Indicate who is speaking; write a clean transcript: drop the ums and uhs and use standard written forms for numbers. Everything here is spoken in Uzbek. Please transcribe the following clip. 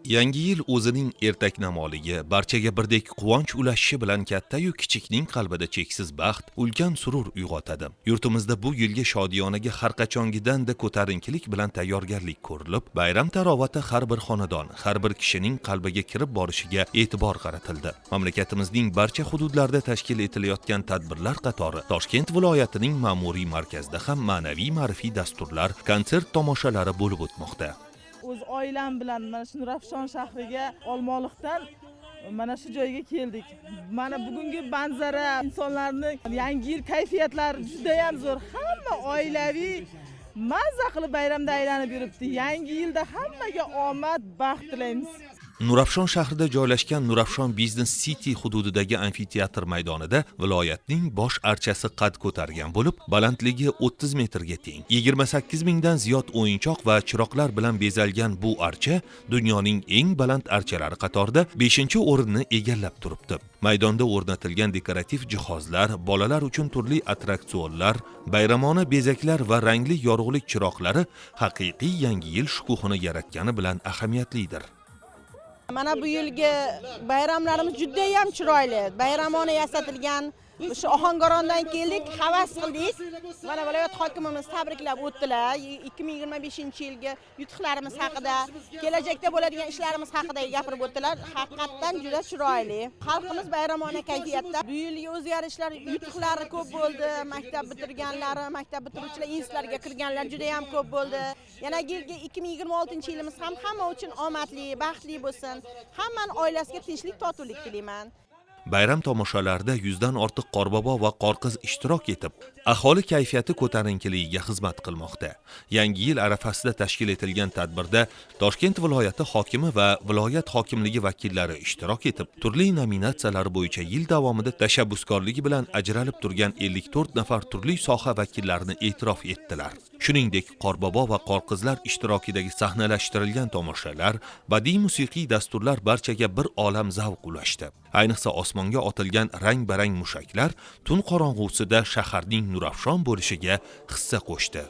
Speaker 1: Yangi yil o'zining ertaknamoligi, barchaga birdek quvonch ulashishi bilan katta-yu kichikning qalbida cheksiz baxt, ulkan surur uyg'otadi. Yurtimizda bu yilgi shodiyonaga har qachongidanda ko'tarinkilik bilan tayyorgarlik ko'rilib, bayram tarovati har bir xonadon, har bir kishining qalbiga kirib borishiga e'tibor qaratildi. Mamlakatimizning barcha hududlarida tashkil etilayotgan tadbirlar qatori Toshkent viloyatining ma'muriy markazida ham ma'naviy-ma'rifiy dasturlar, konsert tomoshalari bo'lib o'tmoqda.
Speaker 2: O'z oilam bilan mana shu Nurafshon shahriga Olmaliqdan mana shu joyga keldik. Mana bugungi manzara, insonlarning yangi yil kayfiyatlari juda ham zo'r. Hamma oilaviy mazza qilib bayramda aylanib yuribdi. Yangi yilda hammaga omad, baxt tilaymiz.
Speaker 1: Nurafshon shahrida joylashgan Nurafshon Business City hududidagi amfiteatr maydonida viloyatning bosh archasi qad ko'targan bo'lib, balandligi 30 metrga teng. 28 mingdan ziyod o'yinchoq va chiroqlar bilan bezalgan bu archa dunyoning eng baland archalari qatorida 5-o'rinni egallab turibdi. Maydonda o'rnatilgan dekorativ jihozlar, bolalar uchun turli attraksionlar, bayramona bezaklar va rangli yorug'lik chiroqlari haqiqiy yangi yil shukuhini yaratgani bilan ahamiyatlidir.
Speaker 3: Mana bu yilgi bayramlarimiz juda ham chiroyli. Bayramona yasatilgan. Shu Ohangarondan keldik, havas qildik. Mana viloyat hokimimiz tabriklab o'tdilar. 2025-yilgi yutuqlarimiz haqida, kelajakda bo'ladigan ishlarimiz haqida gapirib o'tdilar. Haqiqatan juda chiroyli. Xalqimiz bayramona kayfiyatda. Bu yilgi o'zgarishlar, yutuqlari ko'p bo'ldi. Maktab bitirganlari, maktab bitiruvchilar, institutlarga kirganlar juda ham ko'p bo'ldi. Yana yilgi 2026-yilimiz ham hamma uchun omadli, baxtli bo'lsin. Hammaning oilasiga tinchlik, totuvlik tilayman.
Speaker 1: Bayram tomoshalarida 100 dan ortiq qorbobo va qorqiz ishtirok etib, aholi kayfiyati ko'tarinkiligiga xizmat qilmoqda. Yangi yil arafasida tashkil etilgan tadbirda Toshkent viloyati hokimi va viloyat hokimligi vakillari ishtirok etib, turli nominatsiyalar bo'yicha yil davomida tashabbuskorligi bilan ajralib turgan 54 nafar turli soha vakillarini e'tirof etdilar. Shuningdek, qorbobo va qorqizlar ishtirokidagi sahnalashtirilgan tomoshalar, badiiy musiqiy dasturlar barchaga bir olam zavq ulashdi. Ayniqsa osmonga otilgan rang-barang mushaklar tun qorong'usida shaharning Nurafshon bo'lishiga hissa qo'shdi.